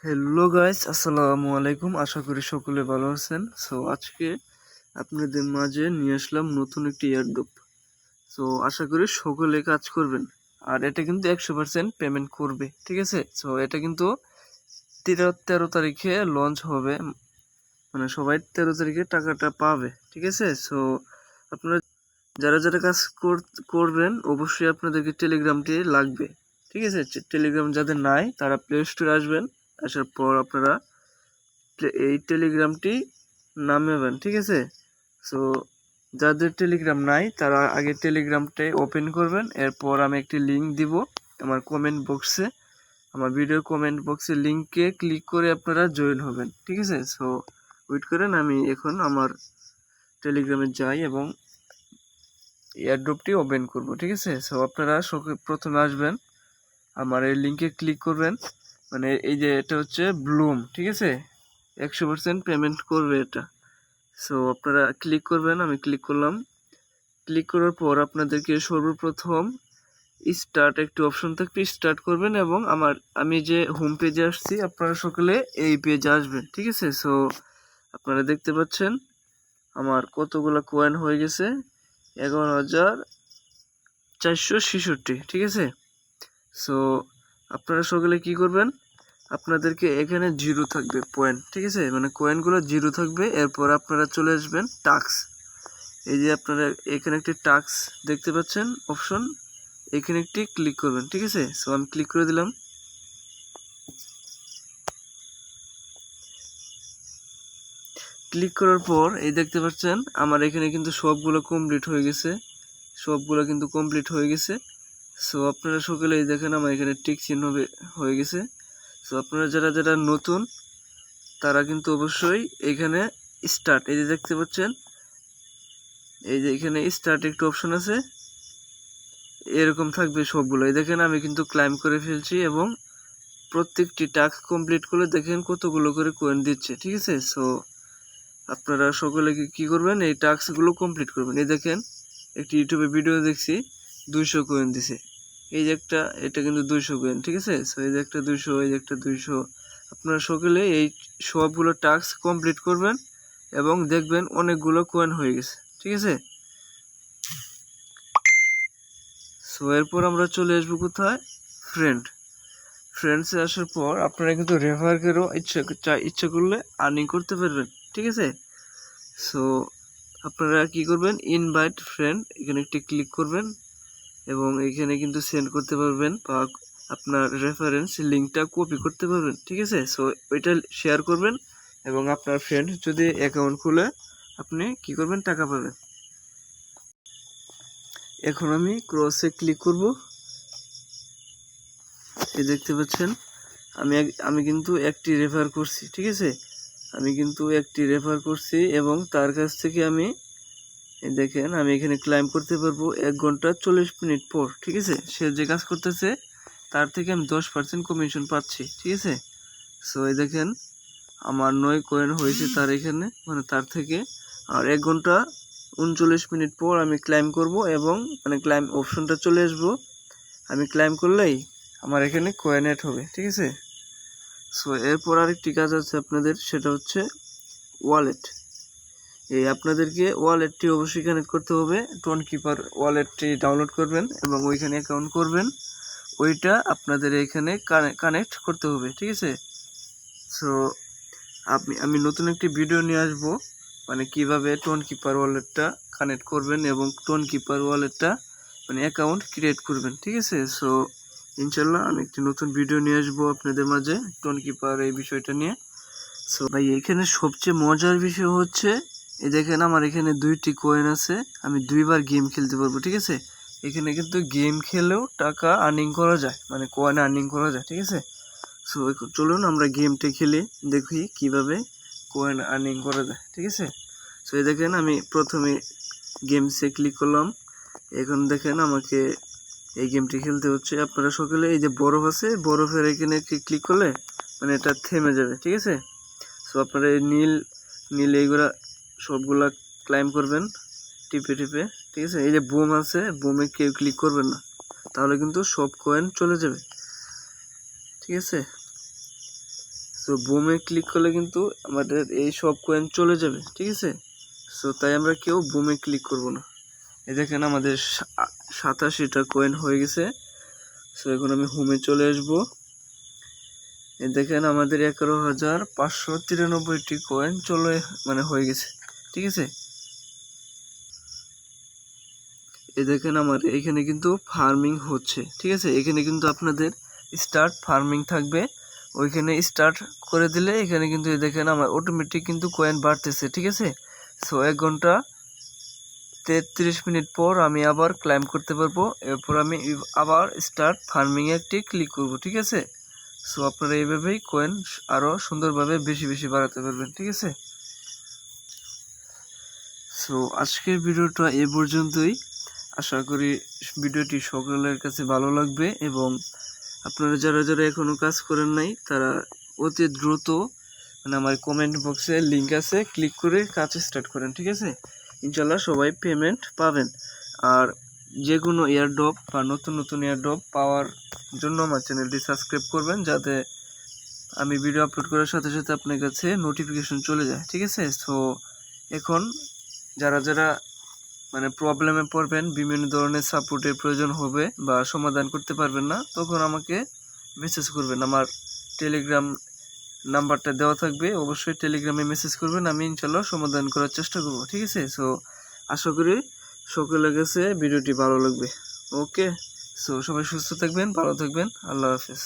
Hello guys, আসসালামু আলাইকুম। আশা করি সকলে ভালো আছেন। আজকে আপনাদের মাঝে নিয়ে আসলাম নতুন একটি এয়ারড্রপ। আশা করি সকলে কাজ করবেন। আর এটা কিন্তু 100% পেমেন্ট করবে, ঠিক আছে? এটা কিন্তু 13 তারিখে লঞ্চ হবে, মানে সবাই 13 তারিখে টাকাটা পাবে, ঠিক আছে? আপনারা যারা যারা কাজ করবেন অবশ্যই আপনাদেরকে টেলিগ্রামটি লাগবে, ঠিক আছে? টেলিগ্রাম যাদের নাই তারা প্লে স্টোরে আসবেন। আসার পর আপনারা এই টেলিগ্রামটি নামাবেন, ঠিক আছে? সো যাদের টেলিগ্রাম নাই তারা আগে টেলিগ্রামটাই ওপেন করবেন। এরপর আমি একটি লিঙ্ক দিব আমার কমেন্ট বক্সে, আমার ভিডিও কমেন্ট বক্সে লিঙ্কে ক্লিক করে আপনারা জয়েন হবেন, ঠিক আছে? ওয়েট করেন, আমি এখন আমার টেলিগ্রামে যাই এবং এয়ারড্রপটি ওপেন করব, ঠিক আছে? আপনারা প্রথমে আসবেন, আমার এই লিঙ্কে ক্লিক করবেন। মানে এই যে এটা হচ্ছে ব্লুম, ঠিক আছে? 100% পেমেন্ট করবে এটা। আপনারা ক্লিক করবেন, আমি ক্লিক করলাম। ক্লিক করার পর আপনাদেরকে সর্বপ্রথম স্টার্ট একটি অপশন থাকবে, স্টার্ট করবেন এবং আমি যে হোম পেজে আসছি আপনারা সকলে এই পেজে আসবেন, ঠিক আছে? আপনারা দেখতে পাচ্ছেন আমার কতগুলো কয়েন হয়ে গেছে, 11,466, ঠিক আছে? সো আপনারা সকলে কি করবেন, আপনাদেরকে এখানে জিরো থাকবে পয়েন্ট, ঠিক আছে? মানে কয়েনগুলো জিরো থাকবে। এরপর আপনারা চলে আসবেন টাস্ক। এই যে আপনারা এখানে একটি টাস্ক দেখতে পাচ্ছেন অপশন, এখানে একটি ক্লিক করবেন, ঠিক আছে? আমি ক্লিক করে দিলাম। ক্লিক করার পর এই দেখতে পাচ্ছেন আমার এখানে কিন্তু সবগুলো কমপ্লিট হয়ে গেছে, সবগুলো কিন্তু কমপ্লিট হয়ে গেছে। আপনারা সকলে এই দেখেন আমার এখানে টিক চিহ্ন হয়ে গেছে। আপনারা যারা যারা নতুন তারা কিন্তু অবশ্যই এখানে স্টার্ট, এই যে দেখতে পাচ্ছেন, এই যে এখানে স্টার্ট একটু অপশন আছে, এরকম থাকবে সবগুলো। এই দেখেন আমি কিন্তু ক্লাইম করে ফেলছি এবং প্রত্যেকটি টাস্ক কমপ্লিট করলে দেখেন কতগুলো করে কয়েন দিচ্ছে, ঠিক আছে? আপনারা সকলে কি করবেন, এই টাস্কগুলো কমপ্লিট করবেন। এই দেখেন একটি ইউটিউবে ভিডিও দেখছি, 200 কয়েন দিছে। এই যে এটা কিন্তু 200 কয়েন, ঠিক আছে? এই যে একটা 200, এই যে একটা 200। আপনারা সকলে এই সবগুলো টাস্ক কমপ্লিট করবেন এবং দেখবেন অনেকগুলো কয়েন হয়ে গেছে, ঠিক আছে? এরপর আমরা চলে আসবো কোথায়, ফ্রেন্ডসে আসার পর আপনারা কিন্তু রেফার করেও ইচ্ছা করলে আর্নিং করতে পারবেন, ঠিক আছে? সো আপনারা কি করবেন, ইনভাইট ফ্রেন্ড, এখানে একটি ক্লিক করবেন এবং এখানে কিন্তু সেন্ড করতে পারবেন বা আপনার রেফারেন্স লিঙ্কটা কপি করতে পারবেন, ঠিক আছে? ওইটা শেয়ার করবেন এবং আপনার ফ্রেন্ড যদি অ্যাকাউন্ট খুলে আপনি কি করবেন, টাকা পাবেন। এখন আমি ক্রসে ক্লিক করব। এই দেখতে পাচ্ছেন আমি কিন্তু একটি রেফার করছি, ঠিক আছে? আমি কিন্তু একটি রেফার করছি এবং তার কাছ থেকে আমি দেখেন আমি এখানে ক্লাইম করতে পারবো 1 ঘন্টা 40 মিনিট পর, ঠিক আছে? সে যে কাজ করতেছে তার থেকে আমি 10% কমিশন পাচ্ছি, ঠিক আছে? এই দেখেন আমার 9 কয়েন হয়েছে তার এখানে, মানে তার থেকে। আর 1 ঘন্টা 39 মিনিট পর আমি ক্লাইম করব এবং মানে ক্লাইম অপশনটা চলে আসবো। আমি ক্লাইম করলেই আমার এখানে কয়েন অ্যাড হবে, ঠিক আছে? এরপর আরেকটি কাজ আছে আপনাদের, সেটা হচ্ছে ওয়ালেট। আপনাদেরকে ওয়ালেটটি অবশ্যই কানেক্ট করতে হবে। টোন কিপার ওয়ালেটটি ডাউনলোড করবেন এবং ওইখানে অ্যাকাউন্ট করবেন, ওইটা আপনাদের এখানে কানেক্ট করতে হবে, ঠিক আছে? সো আমি নতুন একটি ভিডিও নিয়ে আসবো, মানে কিভাবে টোন কিপার ওয়ালেটটা কানেক্ট করবেন এবং টোন কিপার ওয়ালেটটা মানে অ্যাকাউন্ট ক্রিয়েট করবেন, ঠিক আছে? ইনশাল্লাহ আমি একটি নতুন ভিডিও নিয়ে আসবো আপনাদের মাঝে টোন কিপার এই বিষয়টা নিয়ে। ভাই এখানে সবচেয়ে মজার বিষয় হচ্ছে, এই দেখেন আমার এখানে 2টি কয়েন আছে, আমি 2বার গেম খেলতে পারবো, ঠিক আছে? এখানে কিন্তু গেম খেলেও টাকা আর্নিং করা যায়, মানে কয়েন আর্নিং করা যায়, ঠিক আছে? চলুন আমরা গেমটা খেলে দেখি কিভাবে কয়েন আর্নিং করা যায়, ঠিক আছে? এই দেখেন আমি প্রথমে গেমসে ক্লিক করলাম। এখন দেখেন আমাকে এই গেমটি খেলতে হচ্ছে। আপনারা সকলে এই যে বরফ আছে, বরফের এখানে ক্লিক করলে মানে এটা থেমে যাবে, ঠিক আছে? আপনারা এই নীল এইগুলা সবগুলা ক্লাইম করবেন টিপে টিপে, ঠিক আছে? এই যে বুম আছে, বুমে কেউ ক্লিক করবেন না, তাহলে কিন্তু সব কয়েন চলে যাবে, ঠিক আছে? সো বুমে ক্লিক করলে কিন্তু আমাদের এই সব কয়েন চলে যাবে, ঠিক আছে। সো তাই আমরা কেউ বুমে ক্লিক করব না। এই দেখেন আমাদের 87টা কয়েন হয়ে গেছে। সো এখন আমি হোমে চলে আসব। এই দেখেন আমাদের 11,593টি কয়েন হয়ে গেছে, ঠিক আছে। এই দেখেন আমার এখানে কিন্তু ফার্মিং হচ্ছে, ঠিক আছে। এখানে কিন্তু আপনাদের স্টার্ট ফার্মিং থাকবে, ওইখানে স্টার্ট করে দিলে এখানে কিন্তু এই দেখেন আমার অটোমেটিক কিন্তু কয়েন বাড়তেছে, ঠিক আছে। সো 1 ঘন্টা 33 মিনিট পর আমি আবার ক্লাইম করতে পারবো। এরপর আমি আবার স্টার্ট ফার্মিং একটি ক্লিক করব, ঠিক আছে। সো আপনারা এইভাবেই কয়েন আরও সুন্দরভাবে বেশি বেশি বাড়াতে পারবেন, ঠিক আছে। সো আজকের ভিডিওটা এ পর্যন্তই। আশা করি ভিডিওটি সকলের কাছে ভালো লাগবে এবং আপনারা যারা যারা এখনও কাজ করেন নাই তারা অতি দ্রুত আমার কমেন্ট বক্সে লিঙ্ক আছে, ক্লিক করে কাজ স্টার্ট করেন, ঠিক আছে। ইনশাল্লাহ সবাই পেমেন্ট পাবেন। আর যে কোনো এয়ারড্রপ বা নতুন নতুন এয়ারড্রপ পাওয়ার জন্য আমার চ্যানেলটি সাবস্ক্রাইব করবেন, যাতে আমি ভিডিও আপলোড করার সাথে সাথে আপনার কাছে নোটিফিকেশন চলে যায়, ঠিক আছে। সো এখন যারা যারা প্রবলেমে পড়বেন, বিভিন্ন ধরনের সাপোর্টের প্রয়োজন হবে বা সমাধান করতে পারবেন না, তখন আমাকে মেসেজ করবেন। আমার টেলিগ্রাম নাম্বারটা দেওয়া থাকবে, অবশ্যই টেলিগ্রামে মেসেজ করবেন, আমি ইনশাল্লাহ সমাধান করার চেষ্টা করব, ঠিক আছে। সো আশা করি সকলের কাছে ভিডিওটি ভালো লাগবে। ওকে, সো সবাই সুস্থ থাকবেন, ভালো থাকবেন, আল্লাহ হাফেজ।